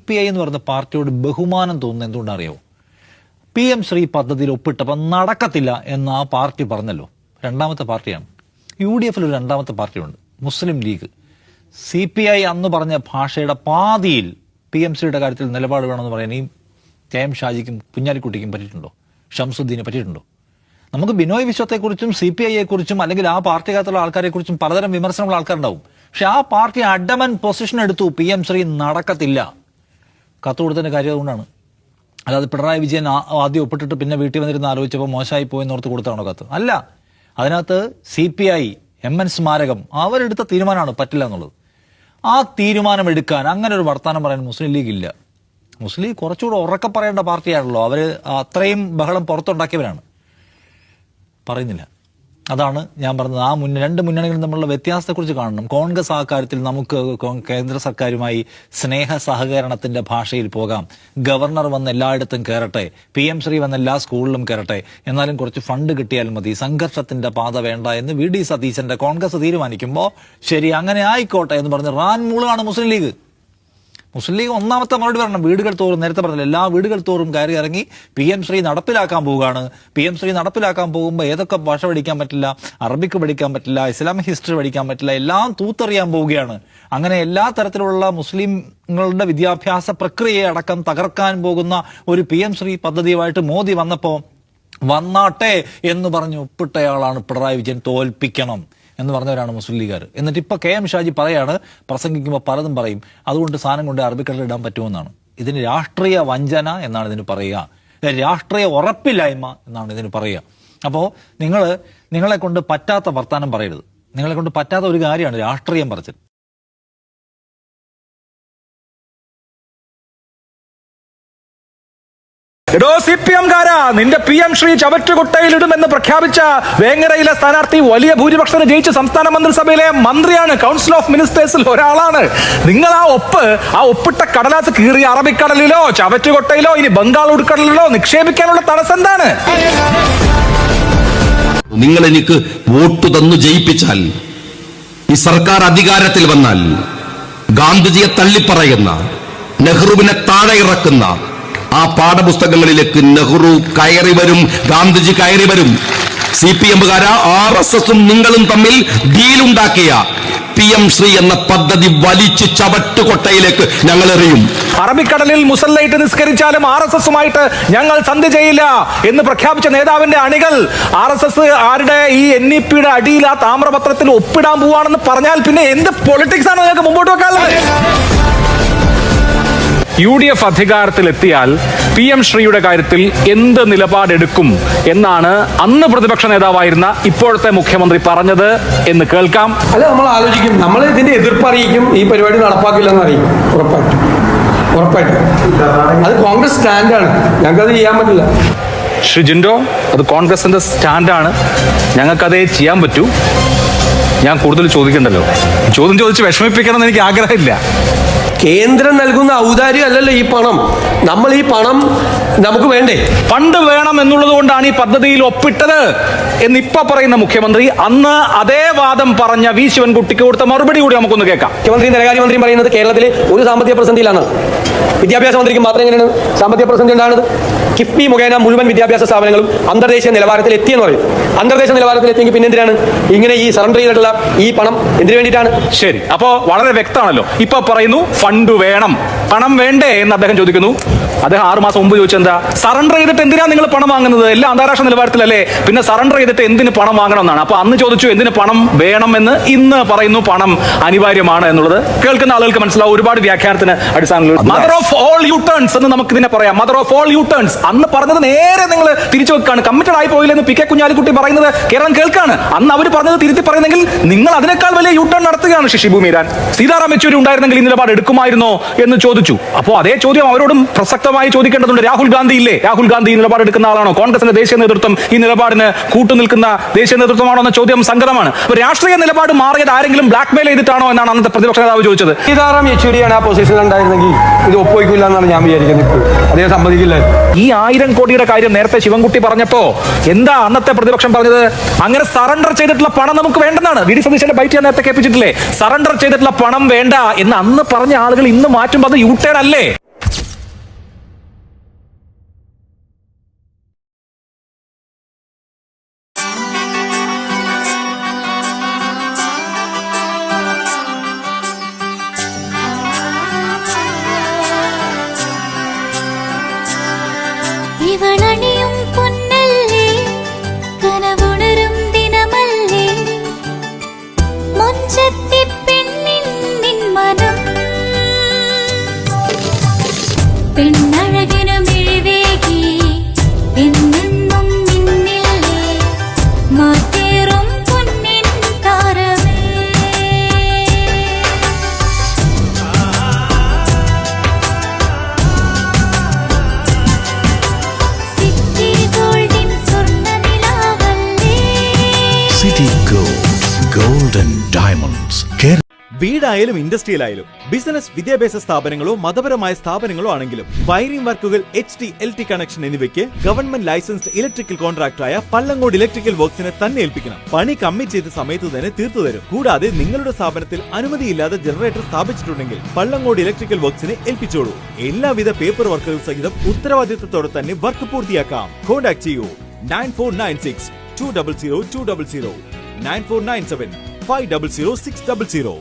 CPI എന്ന് പറയുന്ന പാർട്ടിയോട് ബഹുമാനം തോന്നുന്നത് എന്തുകൊണ്ടറിയോ? PM ശ്രീ പദ്ധതിയിൽ ഒപ്പിട്ടപ്പോൾ നടക്കത്തില്ല എന്ന് ആ പാർട്ടി പറഞ്ഞല്ലോ. രണ്ടാമത്തെ പാർട്ടിയാണ്. UDF ഒരു രണ്ടാമത്തെ പാർട്ടിയുണ്ട്, മുസ്ലിം ലീഗ്. CPI അന്ന് പറഞ്ഞ ഭാഷയുടെ പാതിയിൽ PMCയുടെ കാര്യത്തിൽ നിലപാട് വേണമെന്ന് പറയാൻ ഈ KM ഷാജിക്കും കുഞ്ഞാലിക്കുട്ടിക്കും പറ്റിയിട്ടുണ്ടോ? ഷംസുദ്ദീനെ പറ്റിയിട്ടുണ്ടോ? നമുക്ക് ബിനോയ് വിശ്വത്തെക്കുറിച്ചും CPIയെക്കുറിച്ചും അല്ലെങ്കിൽ ആ പാർട്ടിക്കകത്തുള്ള ആൾക്കാരെക്കുറിച്ചും പലതരം വിമർശനമുള്ള ആൾക്കാരുണ്ടാവും. പക്ഷെ ആ പാർട്ടി അഡമൻ പൊസിഷൻ എടുത്തു. PM ശ്രീ നടക്കത്തില്ല. കത്ത് കൊടുത്തതിന്റെ കാര്യം അതുകൊണ്ടാണ്. അല്ലാതെ പിണറായി വിജയൻ ആദ്യം ഒപ്പിട്ടിട്ട് പിന്നെ വീട്ടിൽ വന്നിരുന്ന് ആലോചിച്ചപ്പോൾ മോശമായി പോയെന്ന് ഓർത്ത് കൊടുത്താണോ കത്ത്? അല്ല. അതിനകത്ത് CPI, MN സ്മാരകം അവരെടുത്ത തീരുമാനമാണ് പറ്റില്ല എന്നുള്ളത്. ആ തീരുമാനം എടുക്കാൻ അങ്ങനെ ഒരു വർത്തമാനം പറയാൻ മുസ്ലിം ലീഗ് ഇല്ല. മുസ്ലിം ലീഗ് കുറച്ചുകൂടെ ഉറക്കെ പറയേണ്ട പാർട്ടിയാണല്ലോ. അവർ അത്രയും ബഹളം പുറത്തുണ്ടാക്കിയവരാണ്. പറയുന്നില്ല. അതാണ് ഞാൻ പറഞ്ഞത്. ആ രണ്ട് മുന്നണികളും തമ്മിലുള്ള വ്യത്യാസത്തെക്കുറിച്ച് കാണണം. കോൺഗ്രസ് ആ കാര്യത്തിൽ നമുക്ക് കേന്ദ്ര സർക്കാരുമായി സ്നേഹ സഹകരണത്തിന്റെ ഭാഷയിൽ പോകാം. ഗവർണർ വന്ന് എല്ലായിടത്തും കയറട്ടെ, PM ശ്രീ വന്ന് എല്ലാ സ്കൂളിലും കയറട്ടെ, എന്നാലും കുറച്ച് ഫണ്ട് കിട്ടിയാൽ മതി, സംഘർഷത്തിന്റെ പാത വേണ്ട എന്ന് VD സതീശന്റെ കോൺഗ്രസ് തീരുമാനിക്കുമ്പോൾ ശരി അങ്ങനെ ആയിക്കോട്ടെ എന്ന് പറഞ്ഞ് റാൻ മൂളാണ് മുസ്ലിം ലീഗ്. മുസ്ലിം ലീഗ് ഒന്നാമത്തെ മറുപടി പറയണം. വീടുകൾ തോറും, നേരത്തെ പറഞ്ഞില്ല, എല്ലാ വീടുകൾ തോറും കയറി ഇറങ്ങി PM ശ്രീ നടപ്പിലാക്കാൻ പോവുകയാണ്. PM ശ്രീ നടപ്പിലാക്കാൻ പോകുമ്പോൾ ഏതൊക്കെ ഭാഷ പഠിക്കാൻ പറ്റില്ല, അറബിക്ക് പഠിക്കാൻ പറ്റില്ല, ഇസ്ലാമിക് ഹിസ്റ്ററി പഠിക്കാൻ പറ്റില്ല, എല്ലാം തൂത്തെറിയാൻ പോവുകയാണ്. അങ്ങനെ എല്ലാ തരത്തിലുള്ള മുസ്ലിങ്ങളുടെ വിദ്യാഭ്യാസ പ്രക്രിയയെ അടക്കം തകർക്കാൻ പോകുന്ന ഒരു PM ശ്രീ പദ്ധതിയുമായിട്ട് മോദി വന്നപ്പോൾ വന്നാട്ടെ എന്ന് പറഞ്ഞ് ഒപ്പിട്ടയാളാണ് പിണറായി വിജയൻ. തോൽപ്പിക്കണം എന്ന് പറഞ്ഞവരാണ് മുസ്ലിം ലീഗുകാർ. എന്നിട്ട് ഇപ്പൊ KM ഷാജി പറയാണ്, പ്രസംഗിക്കുമ്പോൾ പലതും പറയും, അതുകൊണ്ട് സാധനം കൊണ്ട് അറബിക്കടലിൽ ഇടാൻ പറ്റുമെന്നാണ്. ഇതിന് രാഷ്ട്രീയ വഞ്ചന എന്നാണ് ഇതിന് പറയുക. രാഷ്ട്രീയ ഉറപ്പില്ലായ്മ എന്നാണ് ഇതിന് പറയുക. അപ്പോൾ നിങ്ങളെ കൊണ്ട് പറ്റാത്ത വർത്താനം പറയരുത്. നിങ്ങളെ കൊണ്ട് പറ്റാത്ത ഒരു കാര്യമാണ് രാഷ്ട്രീയം പറച്ചിൽ. എടോ CPM കാരാ, നിന്റെ PM ശ്രീ ചവറ്റുകുട്ടയിലിടുമെന്ന് പ്രഖ്യാപിച്ച വേങ്ങരയിലെ സ്ഥാനാർത്ഥി വലിയ ഭൂരിപക്ഷത്തിന് ജയിച്ച് സംസ്ഥാന മന്ത്രിസഭയിലെ മന്ത്രിയാണ്, കൗൺസിൽ ഓഫ് മിനിസ്റ്റേഴ്സിൽ ഒരാളാണ്. നിങ്ങൾ ആ ഒപ്പിട്ട കടലാസ് കീറിയ അറബിക്കടലിലോ ചവറ്റുകുട്ടയിലോ ഇനി ബംഗാൾ ഉൾക്കടലിലോ നിക്ഷേപിക്കാനുള്ള തടസ്സം എന്താണ്? നിങ്ങൾ എനിക്ക് വോട്ട് തന്നു ജയിപ്പിച്ചാൽ, ഈ സർക്കാർ അധികാരത്തിൽ വന്നാൽ ഗാന്ധിജിയെ തള്ളിപ്പറയുന്ന, നെഹ്റുവിനെ താഴെ ഇറക്കുന്ന ആ പാഠപുസ്തകങ്ങളിലേക്ക് നെഹ്റു കയറി വരും, ഗാന്ധിജി കയറി വരും. CPM-കാരാ, RSS-ഉം നിങ്ങളും തമ്മിൽ ഡീലുണ്ടാക്കിയ PM ശ്രീ എന്ന പദ്ധതി വലിച്ചു ചവറ്റുകൊട്ടയിലേക്ക് ഞങ്ങൾ എറിയും. അറബിക്കടലിൽ മുസല്ലയിട്ട് നിസ്കരിച്ചാലും RSS-ഉമായിട്ട് ഞങ്ങൾ സന്ധി ചെയ്യില്ല എന്ന് പ്രഖ്യാപിച്ച നേതാവിന്റെ അണികൾ RSS ആരുടെ ഈ NEP-യുടെ അടിയിൽ ആ താമ്രപത്രത്തിൽ ഒപ്പിടാൻ പോവാണെന്ന് പറഞ്ഞാൽ പിന്നെ എന്ത് പൊളിറ്റിക്സ് ആണ് നിങ്ങൾക്ക് മുമ്പോട്ട് വെക്കാനുള്ളത്? UDF അധികാരത്തിലെത്തിയാൽ PM ശ്രീയുടെ കാര്യത്തിൽ എന്ത് നിലപാടെടുക്കും എന്നാണ് അന്ന് പ്രതിപക്ഷ നേതാവായിരുന്ന ഇപ്പോഴത്തെ മുഖ്യമന്ത്രി പറഞ്ഞത് എന്ന് കേൾക്കാം. അല്ല, നമ്മൾ ആലോചിക്കും, നമ്മൾ ഇതിന്റെ എതിർപ്പ് അറിയിക്കും, ഈ പരിപാടി നടപ്പാക്കില്ലെന്ന് അറിയിക്കും. ഉറപ്പായിട്ടും അത് കോൺഗ്രസ് സ്റ്റാൻഡാണ്, ഞങ്ങൾക്കത് ചെയ്യാൻ പറ്റില്ല. ശ്രീ ജിൻഡോ, അത് കോൺഗ്രസിന്റെ സ്റ്റാൻഡാണ്, ഞങ്ങൾക്കതേ ചെയ്യാൻ പറ്റൂ. ഞാൻ കൂടുതൽ ചോദിക്കണ്ടല്ലോ, ചോദ്യം ചോദിച്ച് വിഷമിപ്പിക്കണം എന്ന് എനിക്ക് ആഗ്രഹമില്ല. കേന്ദ്രം നൽകുന്ന ഔദാര്യം അല്ലല്ലോ ഈ പണം. നമ്മൾ ഈ പണം നമുക്ക് വേണ്ടേ? ഫണ്ട് വേണം എന്നുള്ളത് കൊണ്ടാണ് ഈ പദ്ധതിയിൽ ഒപ്പിട്ടത് എന്നിപ്പ പറയുന്ന മുഖ്യമന്ത്രി അന്ന് അതേ വാദം പറഞ്ഞ V ശിവൻകുട്ടിക്ക് കൊടുത്ത മറുപടി കൂടി നമുക്കൊന്ന് കേൾക്കാം. മുഖ്യമന്ത്രിയും ധനകാര്യമന്ത്രിയും പറയുന്നത് കേരളത്തിൽ ഒരു സാമ്പത്തിക പ്രതിസന്ധിയിലാണ്. വിദ്യാഭ്യാസ മന്ത്രിക്ക് മാത്രം എങ്ങനെയാണ് സാമ്പത്തിക പ്രതിസന്ധി ഉണ്ടാകുന്നത്? കിഫ്ബി മുഖേന മുഴുവൻ വിദ്യാഭ്യാസ സ്ഥാപനങ്ങളും അന്തർദേശീയ നിലവാരത്തിൽ എത്തിയെന്ന് പറയും. അന്തർദേശീയ നിലവാരത്തിൽ എത്തിയെങ്കിൽ പിന്നെ എന്തിനാണ് ഇങ്ങനെ ഈ സറണ്ടർ ചെയ്തിട്ടുള്ള ഈ പണം എന്തിനു വേണ്ടിയിട്ടാണ്? ശരി, അപ്പോ വളരെ വ്യക്തമാണല്ലോ. ഇപ്പൊ പറയുന്നു ഫണ്ട് വേണം, പണം വേണ്ടേ എന്ന് അദ്ദേഹം ചോദിക്കുന്നു. അദ്ദേഹം 6 മാസം മുമ്പ് ചോദിച്ചെന്താ, സറണ്ടർ ചെയ്തിട്ട് എന്തിനാ നിങ്ങൾ പണം വാങ്ങുന്നത്? എല്ലാം അന്താരാഷ്ട്ര നിലവാരത്തിലല്ലേ, പിന്നെ സറണ്ടർ ചെയ്തിട്ട് എന്തിന് പണം വാങ്ങണം എന്നാണ്. അപ്പൊ അന്ന് ചോദിച്ചു എന്തിന് പണം വേണമെന്ന്, ഇന്ന് പറയുന്നു പണം അനിവാര്യമാണ് എന്നുള്ളത്. കേൾക്കുന്ന ആളുകൾക്ക് മനസ്സിലാവും, ഒരുപാട് വ്യാഖ്യാനത്തിന് അടിസ്ഥാനത്തിൽ mother of all U turns എന്ന് നമുക്ക് ഇതിനെ പറയാം. Mother of all U turns അന്ന് പറഞ്ഞത് നേരെ നിങ്ങൾ തിരിച്ചു വെക്കാണ്. കമ്മിറ്റഡ് ആയി പോയില്ലെന്ന് PK കുഞ്ഞാലിക്കുട്ടി പറയുന്നത് കേരളം കേൾക്കാണ്. അന്ന് അവർ പറഞ്ഞത് തിരുത്തി പറയുന്നെങ്കിൽ നിങ്ങൾ അതിനേക്കാൾ വലിയ യു ടേൺ നടത്തുകയാണ്. ശിബു മീരാൻ, സീതാറാം യെച്ചൂരി ഉണ്ടായിരുന്നെങ്കിൽ ഈ നിലപാട് എടുക്കുമായിരുന്നോ എന്ന് ചോദിച്ചു. അപ്പോൾ അതേ ചോദ്യം അവരോടും പ്രസക്തമായി ചോദിക്കേണ്ടതുണ്ട്. രാഹുൽ ഗാന്ധി ഇല്ലേ? രാഹുൽ ഗാന്ധി ഈ നിലപാടെടുക്കുന്ന ആളാണോ? കോൺഗ്രസിന്റെ ദേശീയ നേതൃത്വം ഈ നിലപാടിന് കൂട്ടുനിൽക്കുന്ന ദേശീയ നേതൃത്വമാണോ എന്ന ചോദ്യം സംഗതമാണ്. രാഷ്ട്രീയ നിലപാട് മാറിയത് ആരെങ്കിലും ബ്ലാക്ക്മെയിൽ ചെയ്തിട്ടാണോ എന്നാണ് അന്നത്തെ പ്രതിപക്ഷ നേതാവ് ചോദിച്ചത്. സീതാറാം യെച്ചൂരിയാണ് ആ പൊസിഷൻ ഉണ്ടായിരുന്നെങ്കിൽ ഇത് ഒപ്പുവയ്ക്കില്ല എന്നാണ് ഞാൻ വിചാരിക്കുന്നത്. ഇപ്പോൾ അദ്ദേഹം സമ്മതിക്കില്ല. ഈ 1000 കോടിയുടെ കാര്യം നേരത്തെ ശിവൻകുട്ടി പറഞ്ഞപ്പോ എന്താ അന്നത്തെ പ്രതിപക്ഷം പറഞ്ഞത്? അങ്ങനെ സറണ്ടർ ചെയ്തിട്ടുള്ള പണം നമുക്ക് വേണ്ടെന്നാണ്. VD സതീശന്റെ ബൈറ്റ് ഞാൻ നേരത്തെ കേൾപ്പിച്ചിട്ടില്ലേ? സറണ്ടർ ചെയ്തിട്ടുള്ള പണം വേണ്ട എന്ന് അന്ന് പറഞ്ഞ ആളുകൾ ഇന്ന് മാറ്റുമ്പോൾ അത് യു ടേൺ അല്ലേ? ഇവളണിയും പൊന്നല്ലേ കനവുണരും ദിനമല്ലേ മുഞ്ചത്തി പെണ്ണിൻ നിൻ മനം പെണ്ണഴകിനു മിഴിവേകി എന്നെന്നും നിന്നില്ലേ മാറ്റേറും പൊന്നിൻ താരമേ സിറ്റി ഗോൾഡിൻ സ്വർണ്ണനിലാവല്ലേ City Gold, Golden Diamonds. വീടായാലും ഇൻഡസ്ട്രിയിലായാലും ബിസിനസ് വിദ്യാഭ്യാസ സ്ഥാപനങ്ങളോ മതപരമായ സ്ഥാപനങ്ങളോ ആണെങ്കിലും വയറിംഗ് വർക്കുകൾ HT LT കണക്ഷൻ എന്നിവയ്ക്ക് ഗവൺമെന്റ് ലൈസൻസ്ഡ് ഇലക്ട്രിക്കൽ കോൺട്രാക്ടറായ പള്ളങ്ങോട് ഇലക്ട്രിക്കൽ വർക്സിനെ തന്നെ ഏൽപ്പിക്കണം. പണി കമ്മിറ്റ് ചെയ്ത സമയത്ത് തന്നെ തീർത്തു തരും. കൂടാതെ നിങ്ങളുടെ സ്ഥാപനത്തിൽ അനുമതിയില്ലാതെ ജനറേറ്റർ സ്ഥാപിച്ചിട്ടുണ്ടെങ്കിൽ പള്ളങ്ങോട് ഇലക്ട്രിക്കൽ വർക്സിനെ ഏൽപ്പിച്ചോളൂ. എല്ലാവിധ പേപ്പർ വർക്കുകൾ സഹിതം ഉത്തരവാദിത്തത്തോടെ തന്നെ വർക്ക് പൂർത്തിയാക്കാം. കോൺടാക്ട് ചെയ്യൂ 9496 200 200 9497 500 600.